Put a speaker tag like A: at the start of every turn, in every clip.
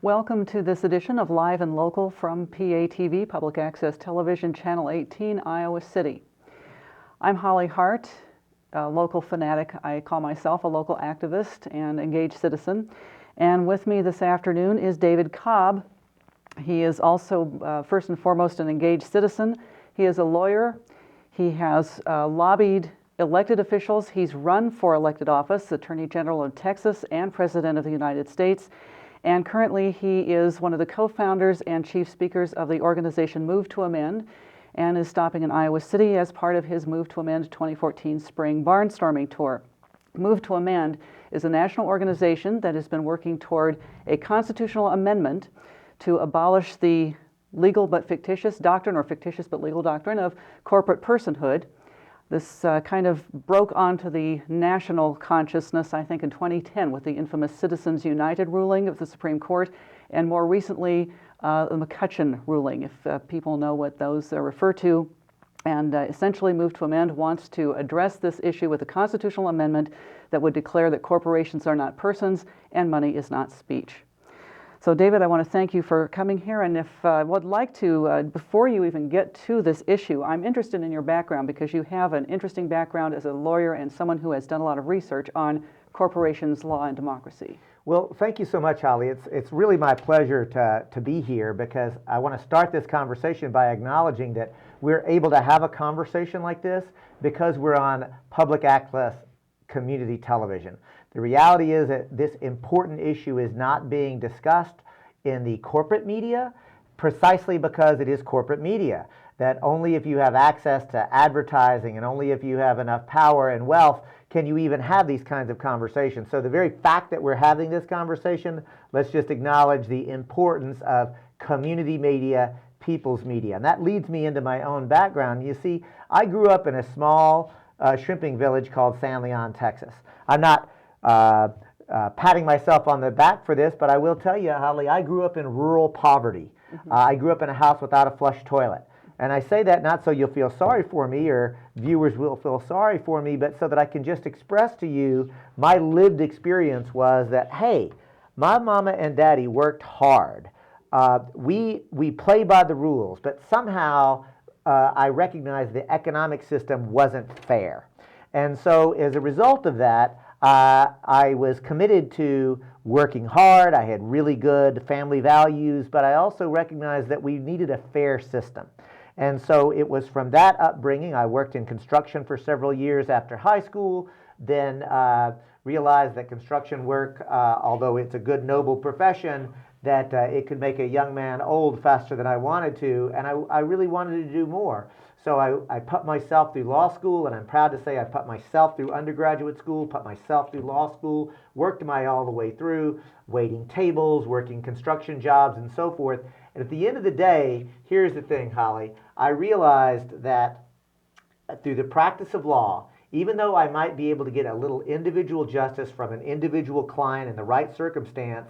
A: Welcome to this edition of Live and Local from PATV, Public Access Television, Channel 18, Iowa City. I'm Holly Hart, a local fanatic. I call myself a local activist and engaged citizen. And with me this afternoon is David Cobb. He is also, first and foremost, an engaged citizen. He is a lawyer. He has lobbied elected officials. He's run for elected office, Attorney General of Texas and President of the United States. And currently he is one of the co-founders and chief speakers of the organization Move to Amend, and is stopping in Iowa City as part of his Move to Amend 2014 Spring Barnstorming Tour. Move to Amend is a national organization that has been working toward a constitutional amendment to abolish the legal but fictitious doctrine, or fictitious but legal doctrine, of corporate personhood. This kind of broke onto the national consciousness, I think, in 2010 with the infamous Citizens United ruling of the Supreme Court, and more recently, the McCutcheon ruling, if people know what those refer to. And essentially, Move to Amend wants to address this issue with a constitutional amendment that would declare that corporations are not persons and money is not speech. So David, I want to thank you for coming here, and if I would like to, before you even get to this issue, I'm interested in your background because you have an interesting background as a lawyer and someone who has done a lot of research on corporations, law, and democracy.
B: Well, thank you so much, Holly. It's really my pleasure to be here, because I want to start this conversation by acknowledging that we're able to have a conversation like this because we're on public access community television. The reality is that this important issue is not being discussed in the corporate media precisely because it is corporate media. That only if you have access to advertising and only if you have enough power and wealth can you even have these kinds of conversations. So the very fact that we're having this conversation, let's just acknowledge the importance of community media, people's media. And that leads me into my own background. You see, I grew up in a small shrimping village called San Leon, Texas. I'm not patting myself on the back for this, but I will tell you, Holly, I grew up in rural poverty. I grew up in a house without a flush toilet. And I say that not so you'll feel sorry for me or viewers will feel sorry for me, but so that I can just express to you my lived experience was that, hey, my mama and daddy worked hard. We play by the rules, but somehow I recognized the economic system wasn't fair. And so as a result of that, I was committed to working hard. I had really good family values, but I also recognized that we needed a fair system. And so it was from that upbringing. I worked in construction for several years after high school, then realized that construction work, although it's a good, noble profession, that it could make a young man old faster than I wanted to, and I really wanted to do more. So I put myself through law school, and I'm proud to say I put myself through undergraduate school, put myself through law school, worked all the way through, waiting tables, working construction jobs, and so forth. And at the end of the day, here's the thing, Holly. I realized that through the practice of law, even though I might be able to get a little individual justice from an individual client in the right circumstance,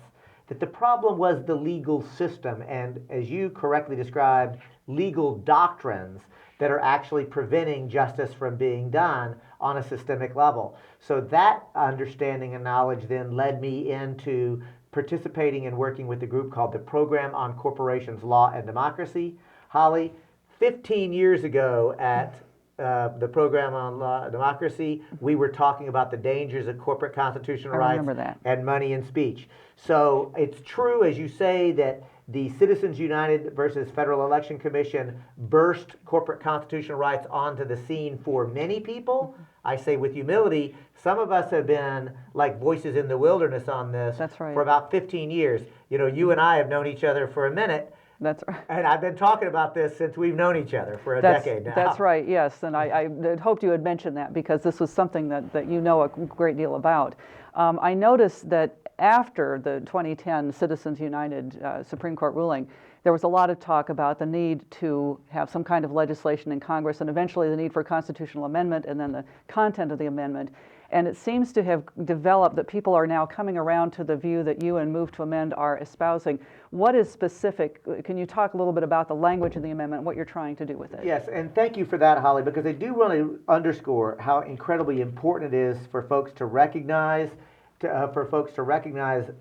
B: that the problem was the legal system and, as you correctly described, legal doctrines that are actually preventing justice from being done on a systemic level. So that understanding and knowledge then led me into participating and working with a group called the Program on Corporations, Law, and Democracy. Holly, 15 years ago at the Program on Law and Democracy, we were talking about the dangers of corporate constitutional rights and money and speech. So it's true, as you say, that the Citizens United versus Federal Election Commission burst corporate constitutional rights onto the scene for many people. I say with humility, some of us have been like voices in the wilderness on this for about 15 years. You know, you and I have known each other for a minute.
A: That's right.
B: And I've been talking about this since we've known each other for a decade now.
A: That's right, yes. And I had hoped you had mentioned that because this was something that you know a great deal about. I noticed that after the 2010 Citizens United Supreme Court ruling, there was a lot of talk about the need to have some kind of legislation in Congress and eventually the need for a constitutional amendment and then the content of the amendment. And it seems to have developed that people are now coming around to the view that you and Move to Amend are espousing. What is specific? Can you talk a little bit about the language of the amendment, what you're trying to do with it?
B: Yes, and thank you for that, Holly, because I do want to underscore how incredibly important it is for folks to recognize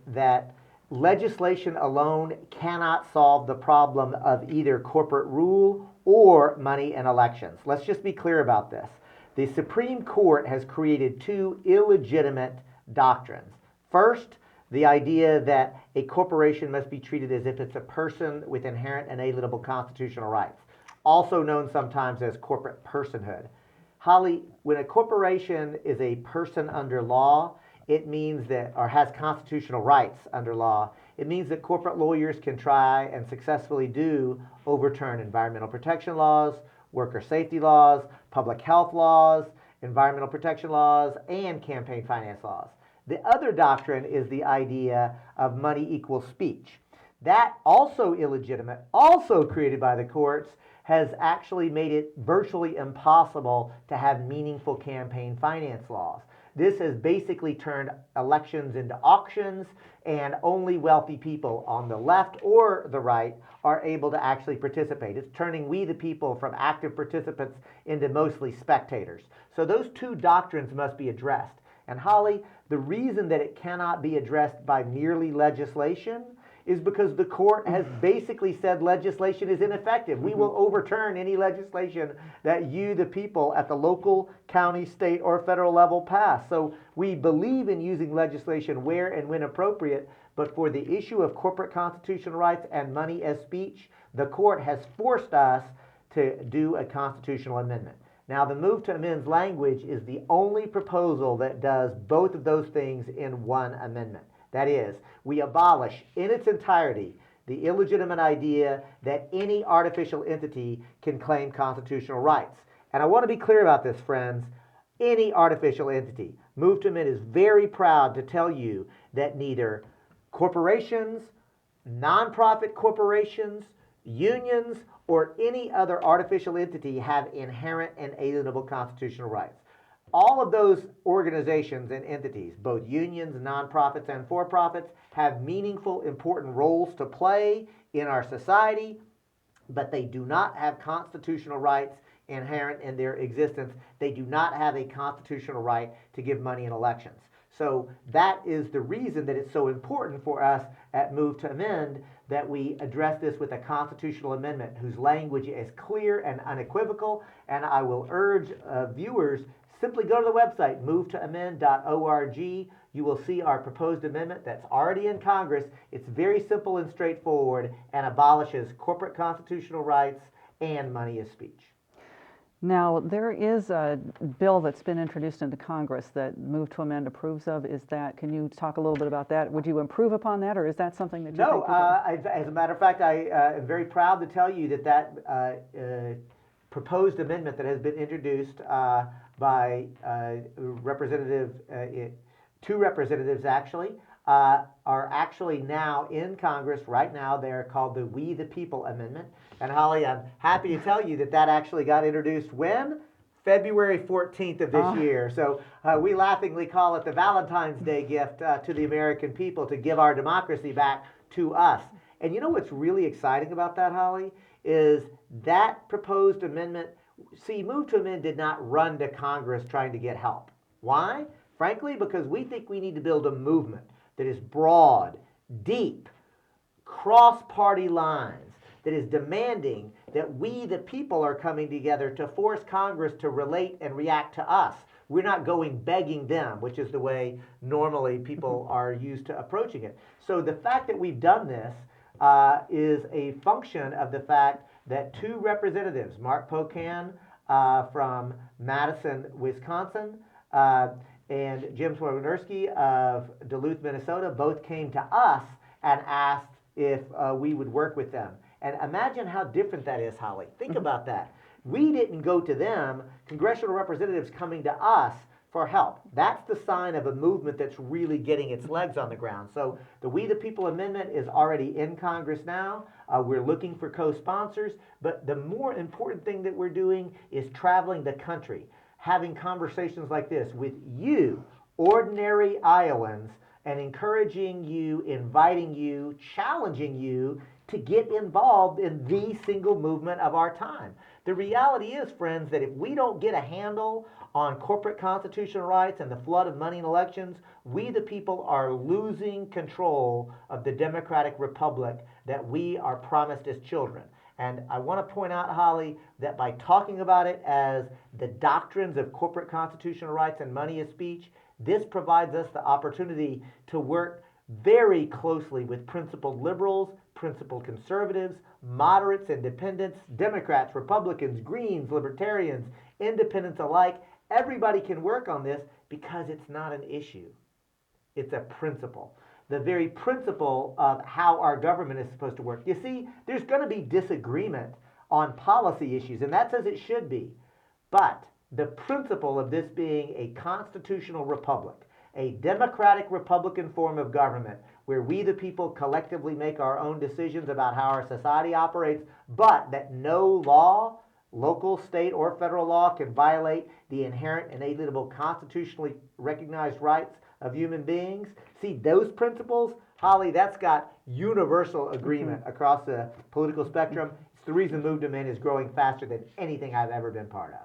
B: that legislation alone cannot solve the problem of either corporate rule or money in elections. Let's just be clear about this. The Supreme Court has created two illegitimate doctrines. First, the idea that a corporation must be treated as if it's a person with inherent and inalienable constitutional rights, also known sometimes as corporate personhood. Holly, when a corporation is a person under law, it means that, or has constitutional rights under law, it means that corporate lawyers can try and successfully do overturn environmental protection laws, worker safety laws, public health laws, environmental protection laws, and campaign finance laws. The other doctrine is the idea of money equals speech. That, also illegitimate, also created by the courts, has actually made it virtually impossible to have meaningful campaign finance laws. This has basically turned elections into auctions, and only wealthy people on the left or the right are able to actually participate. It's turning we the people from active participants into mostly spectators. So those two doctrines must be addressed. And Holly, the reason that it cannot be addressed by merely legislation is because the court has basically said legislation is ineffective. We will overturn any legislation that you, the people, at the local, county, state, or federal level pass. So we believe in using legislation where and when appropriate, but for the issue of corporate constitutional rights and money as speech, the court has forced us to do a constitutional amendment. Now, the move to amend language is the only proposal that does both of those things in one amendment. That is, we abolish in its entirety the illegitimate idea that any artificial entity can claim constitutional rights. And I want to be clear about this, friends. Any artificial entity. Move to Amend is very proud to tell you that neither corporations, nonprofit corporations, unions, or any other artificial entity have inherent and alienable constitutional rights. All of those organizations and entities, both unions, nonprofits, and for-profits, have meaningful, important roles to play in our society, but they do not have constitutional rights inherent in their existence. They do not have a constitutional right to give money in elections. So that is the reason that it's so important for us at Move to Amend that we address this with a constitutional amendment whose language is clear and unequivocal. And I will urge viewers, simply go to the website, movetoamend.org. You will see our proposed amendment that's already in Congress. It's very simple and straightforward and abolishes corporate constitutional rights and money as speech.
A: Now, there is a bill that's been introduced into Congress that Move to Amend approves of. Can you talk a little bit about that? Would you improve upon that, or is that something that you think?
B: No, as a matter of fact, I am very proud to tell you that proposed amendment that has been introduced by two representatives actually, are actually now in Congress right now. They're called the We the People Amendment. And Holly, I'm happy to tell you that actually got introduced when? February 14th of this year. So we laughingly call it the Valentine's Day gift to the American people to give our democracy back to us. And you know what's really exciting about that, Holly, is that proposed amendment. See, Move to Amend did not run to Congress trying to get help. Why? Frankly, because we think we need to build a movement that is broad, deep, cross-party lines, that is demanding that we, the people, are coming together to force Congress to relate and react to us. We're not going begging them, which is the way normally people are used to approaching it. So the fact that we've done this is a function of the fact that two representatives, Mark Pocan from Madison, Wisconsin, and Jim Swiderski of Duluth, Minnesota, both came to us and asked if we would work with them. And imagine how different that is, Holly. Think about that. We didn't go to them, congressional representatives coming to us for help. That's the sign of a movement that's really getting its legs on the ground. So the We the People Amendment is already in Congress now. We're looking for co-sponsors. But the more important thing that we're doing is traveling the country, having conversations like this with you, ordinary Iowans, and encouraging you, inviting you, challenging you to get involved in the single movement of our time. The reality is, friends, that if we don't get a handle on corporate constitutional rights and the flood of money in elections, we the people are losing control of the democratic republic that we are promised as children. And I want to point out, Holly, that by talking about it as the doctrines of corporate constitutional rights and money as speech, this provides us the opportunity to work very closely with principled liberals, principled conservatives, moderates, independents, Democrats, Republicans, Greens, Libertarians, independents alike. Everybody can work on this because it's not an issue. It's a principle. The very principle of how our government is supposed to work. You see, there's going to be disagreement on policy issues, and that's as it should be. But the principle of this being a constitutional republic, a democratic Republican form of government, where we the people collectively make our own decisions about how our society operates, but that no law, local, state, or federal law can violate the inherent, inalienable, constitutionally recognized rights of human beings. See, those principles, Holly, that's got universal agreement across the political spectrum. It's the reason Move to Men is growing faster than anything I've ever been part of.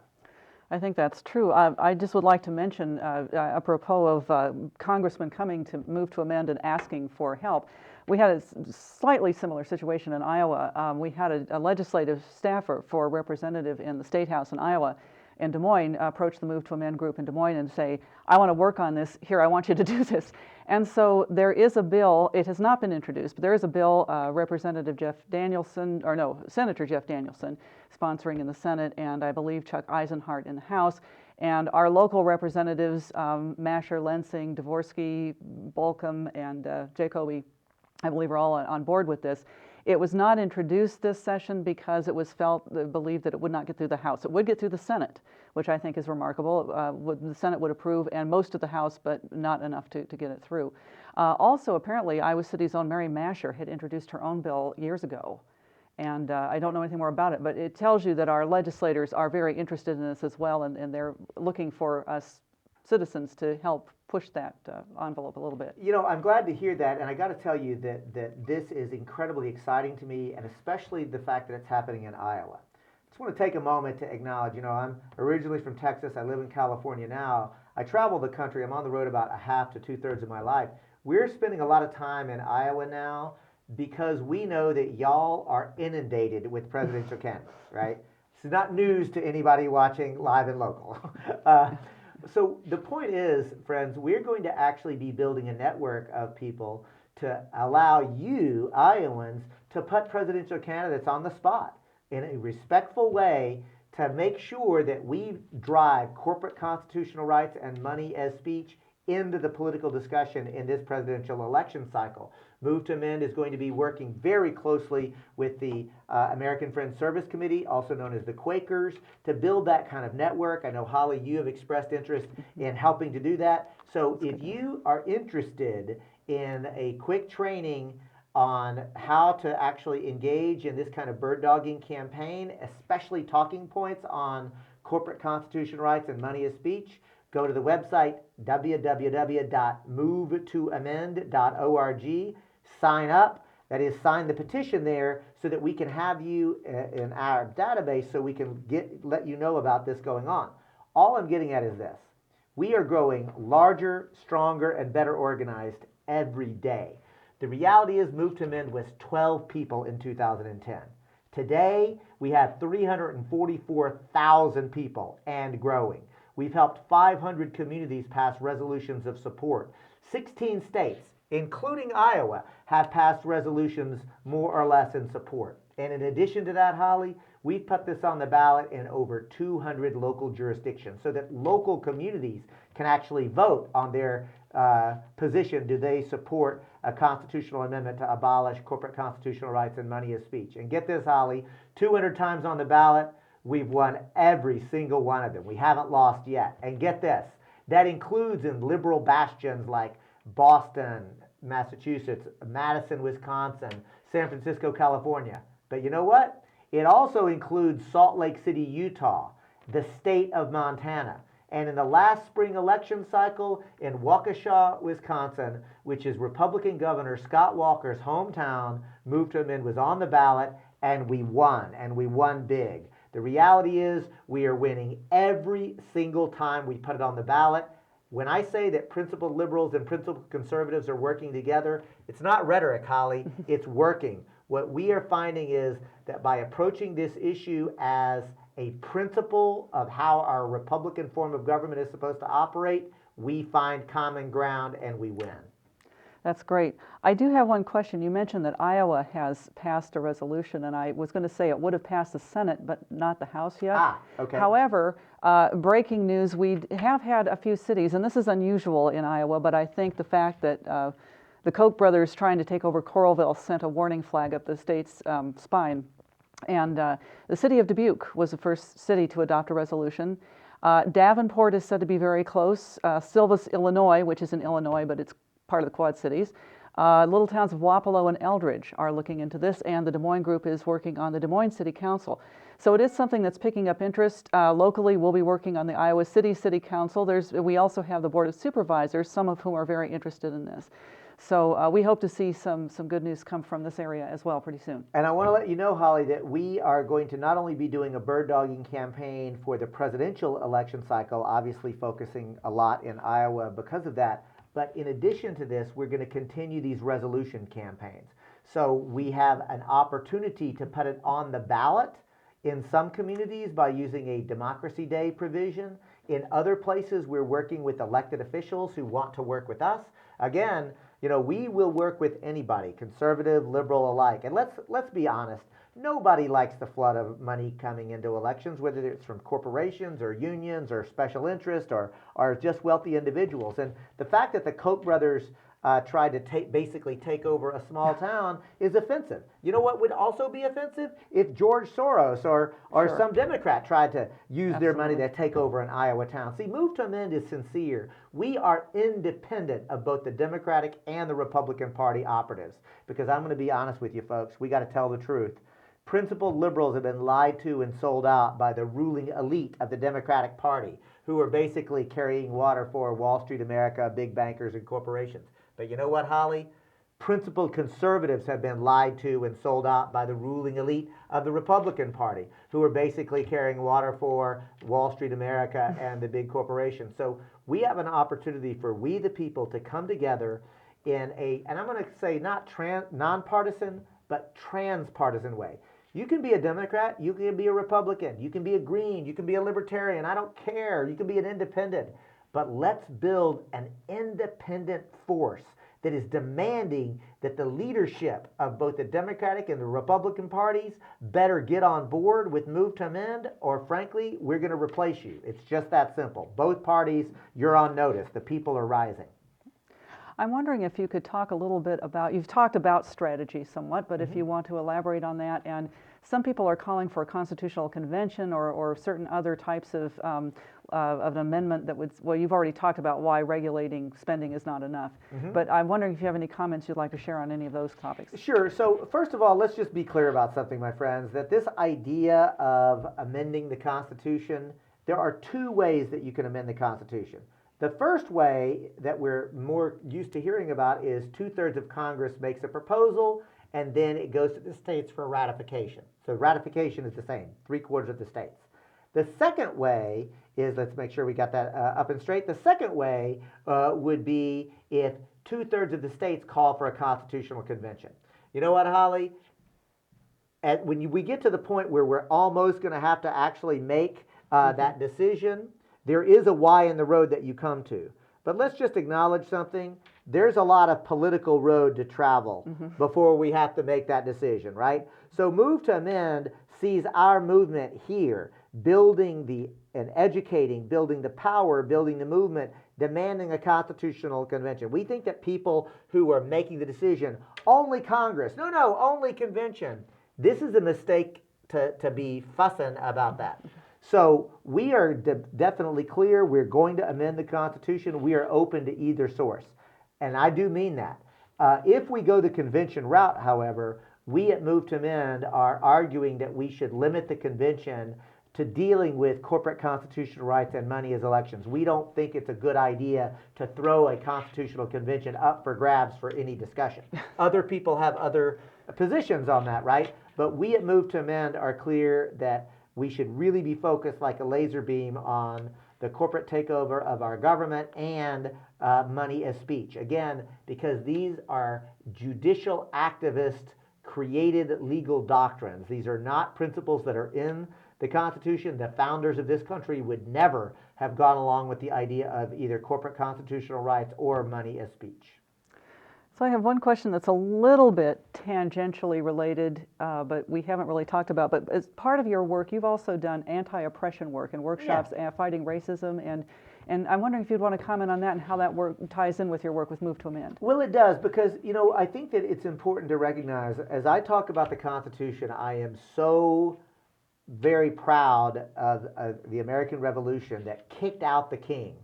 A: I think that's true. I just would like to mention, apropos of Congressman Cumming to move to amend and asking for help, we had a slightly similar situation in Iowa. We had a legislative staffer for a representative in the State House in Iowa in Des Moines approach the Move to Amend group in Des Moines and say, I want to work on this, here, I want you to do this. And so there is a bill, it has not been introduced, but there is a bill, Representative Jeff Danielson, or no, Senator Jeff Danielson, sponsoring in the Senate, and I believe Chuck Eisenhart in the House. And our local representatives, Masher, Lensing, Dvorsky, Bolcom, and Jacoby, I believe are all on board with this. It was not introduced this session because it was believed that it would not get through the House. It would get through the Senate, which I think is remarkable. The Senate would approve, and most of the House, but not enough to get it through. Also, apparently, Iowa City's own Mary Masher had introduced her own bill years ago. And I don't know anything more about it, but it tells you that our legislators are very interested in this as well, and they're looking for us citizens to help push that envelope a little bit.
B: You know, I'm glad to hear that, and I got to tell you that this is incredibly exciting to me, and especially the fact that it's happening in Iowa. I just want to take a moment to acknowledge, you know, I'm originally from Texas. I live in California now. I travel the country. I'm on the road about a half to two-thirds of my life. We're spending a lot of time in Iowa now because we know that y'all are inundated with presidential candidates, right? It's not news to anybody watching live and local. So the point is, friends, we're going to actually be building a network of people to allow you, Iowans, to put presidential candidates on the spot in a respectful way to make sure that we drive corporate constitutional rights and money as speech into the political discussion in this presidential election cycle. Move to Amend is going to be working very closely with the American Friends Service Committee, also known as the Quakers, to build that kind of network. I know, Holly, you have expressed interest in helping to do that. So if you are interested in a quick training on how to actually engage in this kind of bird dogging campaign, especially talking points on corporate constitutional rights and money as speech, go to the website www.movetoamend.org. Sign up. That is, sign the petition there so that we can have you in our database so we can let you know about this going on. All I'm getting at is this. We are growing larger, stronger, and better organized every day. The reality is Move to Amend was 12 people in 2010. Today, we have 344,000 people and growing. We've helped 500 communities pass resolutions of support. 16 states, including Iowa, have passed resolutions more or less in support. And in addition to that, Holly, we've put this on the ballot in over 200 local jurisdictions so that local communities can actually vote on their position. Do they support a constitutional amendment to abolish corporate constitutional rights and money as speech? And get this, Holly, 200 times on the ballot, we've won every single one of them. We haven't lost yet. And get this, that includes in liberal bastions like Boston, Massachusetts, Madison, Wisconsin, San Francisco, California. But you know what? It also includes Salt Lake City, Utah, the state of Montana. And in the last spring election cycle in Waukesha, Wisconsin, which is Republican Governor Scott Walker's hometown, Move to Amend was on the ballot, and we won big. The reality is we are winning every single time we put it on the ballot. When I say that principled liberals and principled conservatives are working together, it's not rhetoric, Holly. It's working. What we are finding is that by approaching this issue as a principle of how our Republican form of government is supposed to operate, we find common ground and we win.
A: That's great. I do have one question. You mentioned that Iowa has passed a resolution, and I was going to say it would have passed the Senate, but not the House yet.
B: Okay.
A: However, breaking news, we have had a few cities, and this is unusual in Iowa, but I think the fact that the Koch brothers trying to take over Coralville sent a warning flag up the state's spine. And the city of Dubuque was the first city to adopt a resolution. Davenport is said to be very close. Silvis, Illinois, which is in Illinois, but it's part of the Quad Cities. Little towns of Wapello and Eldridge are looking into this, and the Des Moines group is working on the Des Moines City Council. So it is something that's picking up interest. Locally, we'll be working on the Iowa City Council. We also have the Board of Supervisors, some of whom are very interested in this. So we hope to see some good news come from this area as well pretty soon.
B: And I want to let you know, Holly, that we are going to not only be doing a bird dogging campaign for the presidential election cycle, obviously focusing a lot in Iowa because of that, but in addition to this, we're going to continue these resolution campaigns. So we have an opportunity to put it on the ballot in some communities by using a Democracy Day provision. In other places, we're working with elected officials who want to work with us. Again, we will work with anybody, conservative, liberal alike. And let's be honest, nobody likes the flood of money coming into elections, whether it's from corporations or unions or special interest or just wealthy individuals. And the fact that the Koch brothers tried to basically take over a small town is offensive. You know what would also be offensive? If George Soros or
A: Sure.
B: some Democrat tried to use their money
A: Absolutely.
B: to take over an Iowa town. See, Move to Amend is sincere. We are independent of both the Democratic and the Republican Party operatives. Because I'm going to be honest with you folks, we got to tell the truth. Principled liberals have been lied to and sold out by the ruling elite of the Democratic Party, who are basically carrying water for Wall Street America, big bankers, and corporations. But you know what, Holly? Principled conservatives have been lied to and sold out by the ruling elite of the Republican Party, who are basically carrying water for Wall Street America and the big corporations. So we have an opportunity for we the people to come together in and I'm going to say not nonpartisan, but transpartisan way. You can be a Democrat, you can be a Republican, you can be a Green, you can be a Libertarian, I don't care, you can be an independent. But let's build an independent force that is demanding that the leadership of both the Democratic and the Republican parties better get on board with Move to Amend, or frankly, we're going to replace you. It's just that simple. Both parties, you're on notice. The people are rising.
A: I'm wondering if you could talk a little bit about, you've talked about strategy somewhat, but if you want to elaborate on that. And some people are calling for a constitutional convention or certain other types of an amendment that would, well, you've already talked about why regulating spending is not enough. But I'm wondering if you have any comments you'd like to share on any of those topics.
B: Sure. So first of all, let's just be clear about something, my friends, that this idea of amending the Constitution, there are two ways that you can amend the Constitution. The first way that we're more used to hearing about is 2/3 of Congress makes a proposal and then it goes to the states for ratification. So ratification is the same, 3/4 of the states. The second way is, let's make sure we got that up and straight. The second way would be if 2/3 of the states call for a constitutional convention. You know what, Holly? We get to the point where we're almost going to have to actually make that decision, there is a Y in the road that you come to. But let's just acknowledge something. There's a lot of political road to travel before we have to make that decision, right? So Move to Amend sees our movement here, building and educating, building the power, building the movement, demanding a constitutional convention. We think that people who are making the decision, only Congress, no, only convention. This is a mistake to be fussing about that. So we are definitely clear. We're going to amend the Constitution. We are open to either source. And I do mean that. If we go the convention route, however, we at Move to Amend are arguing that we should limit the convention to dealing with corporate constitutional rights and money as elections. We don't think it's a good idea to throw a constitutional convention up for grabs for any discussion. Other people have other positions on that, right? But we at Move to Amend are clear that we should really be focused like a laser beam on the corporate takeover of our government and money as speech. Again, because these are judicial activist created legal doctrines. These are not principles that are in the Constitution. The founders of this country would never have gone along with the idea of either corporate constitutional rights or money as speech.
A: So I have one question that's a little bit tangentially related, but we haven't really talked about. But as part of your work, you've also done anti-oppression work and workshops fighting racism. And I'm wondering if you'd want to comment on that and how that work ties in with your work with Move to Amend.
B: Well, it does, because, I think that it's important to recognize, as I talk about the Constitution, I am so very proud of the American Revolution that kicked out the king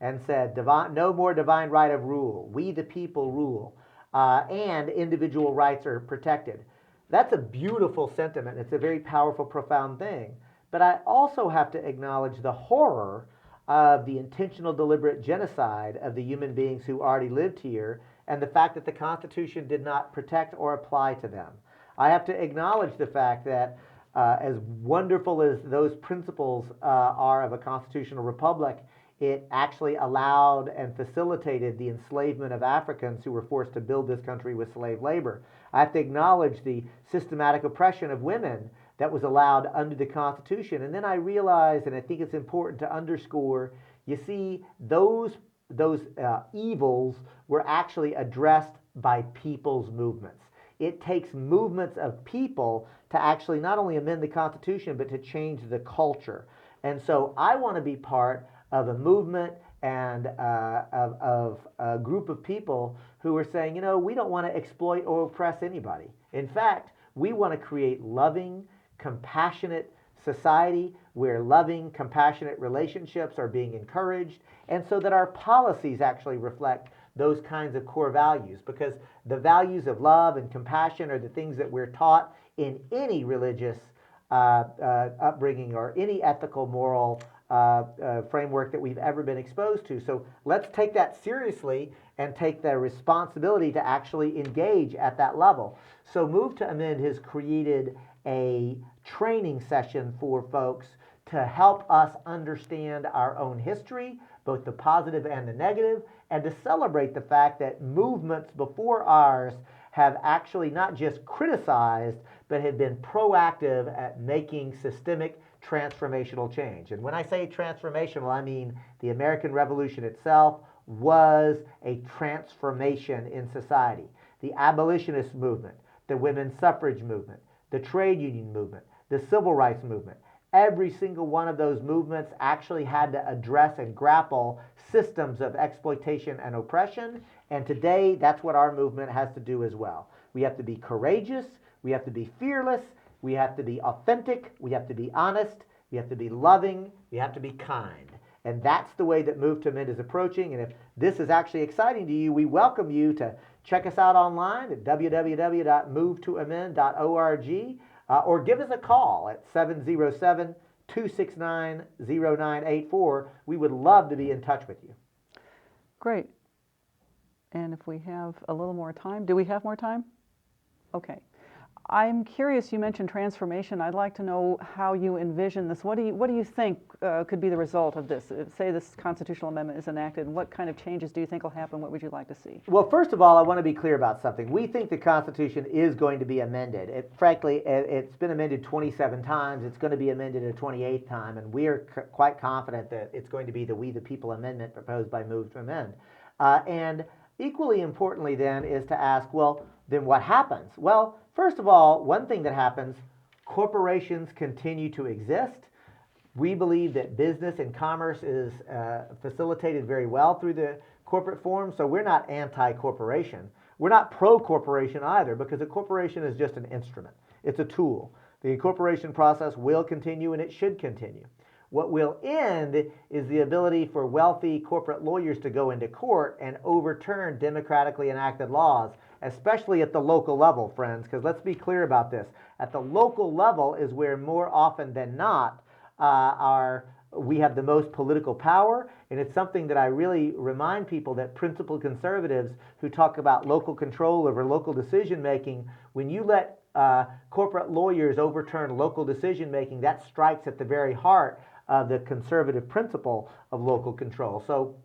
B: and said, no more divine right of rule. We the people rule. And individual rights are protected. That's a beautiful sentiment. It's a very powerful, profound thing. But I also have to acknowledge the horror of the intentional, deliberate genocide of the human beings who already lived here, and the fact that the Constitution did not protect or apply to them. I have to acknowledge the fact that as wonderful as those principles are of a constitutional republic, it actually allowed and facilitated the enslavement of Africans who were forced to build this country with slave labor. I have to acknowledge the systematic oppression of women that was allowed under the Constitution. And then I realized, and I think it's important to underscore, you see, those evils were actually addressed by people's movements. It takes movements of people to actually not only amend the Constitution, but to change the culture. And so I want to be part of a movement and of a group of people who are saying, we don't want to exploit or oppress anybody. In fact, we want to create loving, compassionate society where loving, compassionate relationships are being encouraged, and so that our policies actually reflect those kinds of core values, because the values of love and compassion are the things that we're taught in any religious upbringing or any ethical, moral framework that we've ever been exposed to. So let's take that seriously and take the responsibility to actually engage at that level. So Move to Amend has created a training session for folks to help us understand our own history, both the positive and the negative, and to celebrate the fact that movements before ours have actually not just criticized, but have been proactive at making systemic transformational change. And when I say transformational, I mean the American Revolution itself was a transformation in society. The abolitionist movement, the women's suffrage movement, the trade union movement, the civil rights movement, every single one of those movements actually had to address and grapple systems of exploitation and oppression. And today, that's what our movement has to do as well. We have to be courageous. We have to be fearless. We have to be authentic. We have to be honest. We have to be loving. We have to be kind. And that's the way that Move to Amend is approaching. And if this is actually exciting to you, we welcome you to check us out online at www.movetoamend.org or give us a call at 707-269-0984. We would love to be in touch with you.
A: Great. And if we have a little more time, do we have more time? Okay. I'm curious, you mentioned transformation. I'd like to know how you envision this. What do you think could be the result of this? Say this constitutional amendment is enacted, and what kind of changes do you think will happen? What would you like to see?
B: Well, first of all, I want to be clear about something. We think the Constitution is going to be amended. Frankly, it's been amended 27 times. It's going to be amended a 28th time, and we are quite confident that it's going to be the We the People amendment proposed by Move to Amend. And equally importantly then is to ask, well, then what happens? Well, first of all, one thing that happens, corporations continue to exist. We believe that business and commerce is facilitated very well through the corporate form, so we're not anti-corporation. We're not pro-corporation either, because a corporation is just an instrument. It's a tool. The incorporation process will continue, and it should continue. What will end is the ability for wealthy corporate lawyers to go into court and overturn democratically enacted laws, especially at the local level, friends, because let's be clear about this. At the local level is where more often than not we have the most political power, and it's something that I really remind people that principled conservatives who talk about local control over local decision making, when you let corporate lawyers overturn local decision making, that strikes at the very heart of the conservative principle of local control. So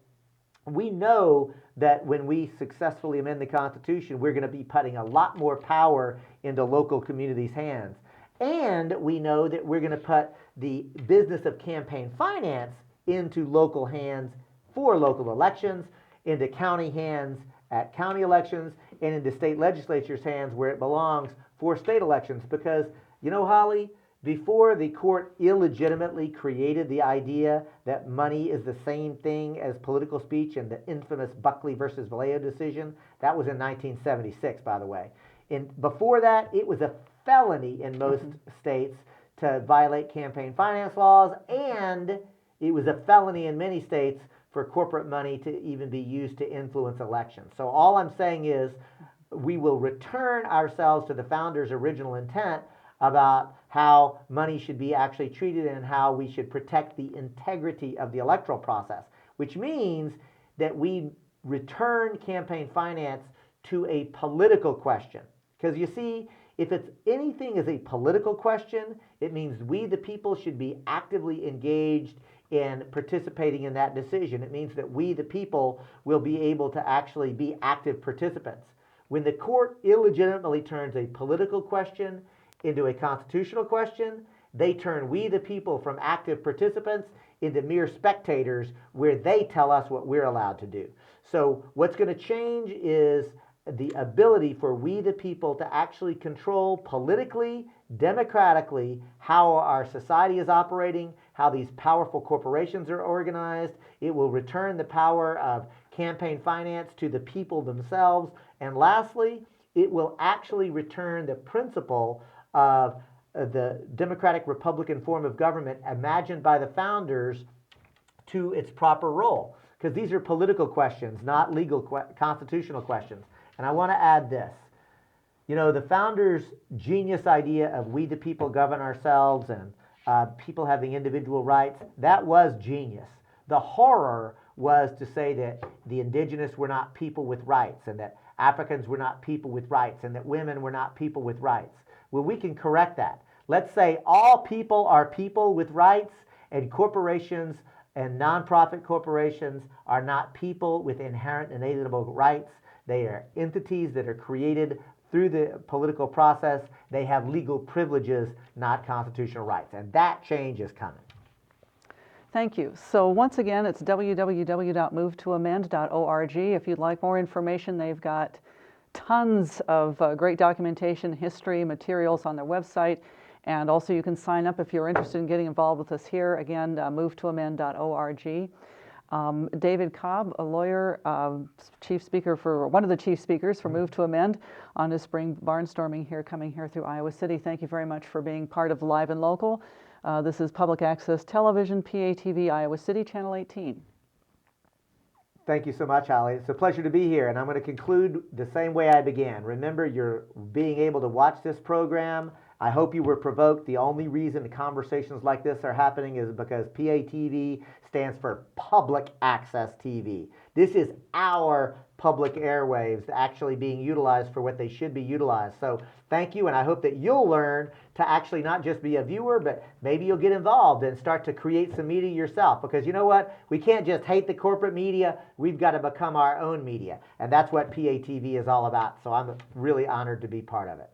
B: we know that when we successfully amend the Constitution, we're going to be putting a lot more power into local communities' hands. And we know that we're going to put the business of campaign finance into local hands for local elections, into county hands at county elections, and into state legislatures' hands where it belongs for state elections. Because, you know, Holly, before the court illegitimately created the idea that money is the same thing as political speech in the infamous Buckley versus Vallejo decision, that was in 1976, by the way. Before that, it was a felony in most states to violate campaign finance laws, and it was a felony in many states for corporate money to even be used to influence elections. So all I'm saying is we will return ourselves to the founders' original intent about how money should be actually treated and how we should protect the integrity of the electoral process, which means that we return campaign finance to a political question. Because you see, if it's anything is a political question, it means we, the people, should be actively engaged in participating in that decision. It means that we, the people, will be able to actually be active participants. When the court illegitimately turns a political question into a constitutional question, they turn we, the people, from active participants into mere spectators where they tell us what we're allowed to do. So what's going to change is the ability for we, the people, to actually control politically, democratically, how our society is operating, how these powerful corporations are organized. It will return the power of campaign finance to the people themselves. And lastly, it will actually return the principle of the democratic republican form of government imagined by the founders to its proper role. Because these are political questions, not legal constitutional questions. And I want to add this. You know, the founders' genius idea of we the people govern ourselves and people having individual rights, that was genius. The horror was to say that the indigenous were not people with rights and that Africans were not people with rights and that women were not people with rights. Well, we can correct that. Let's say all people are people with rights and corporations and nonprofit corporations are not people with inherent and inalienable rights. They are entities that are created through the political process. They have legal privileges, not constitutional rights. And that change is coming.
A: Thank you. So once again, it's www.movetoamend.org. If you'd like more information, they've got tons of great documentation, history, materials on their website. And also you can sign up if you're interested in getting involved with us here. Again, movetoamend.org. David Cobb, a lawyer, chief speaker for one of the chief speakers for Move to Amend on his spring barnstorming here, coming here through Iowa City. Thank you very much for being part of Live and Local. This is Public Access Television, PATV, Iowa City, Channel 18.
B: Thank you so much, Holly. It's a pleasure to be here, and I'm going to conclude the same way I began. Remember, you're being able to watch this program. I hope you were provoked. The only reason conversations like this are happening is because PATV stands for Public Access TV. This is our public airwaves actually being utilized for what they should be utilized. So thank you, and I hope that you'll learn to actually not just be a viewer, but maybe you'll get involved and start to create some media yourself. Because you know what? We can't just hate the corporate media. We've got to become our own media. And that's what PATV is all about. So I'm really honored to be part of it.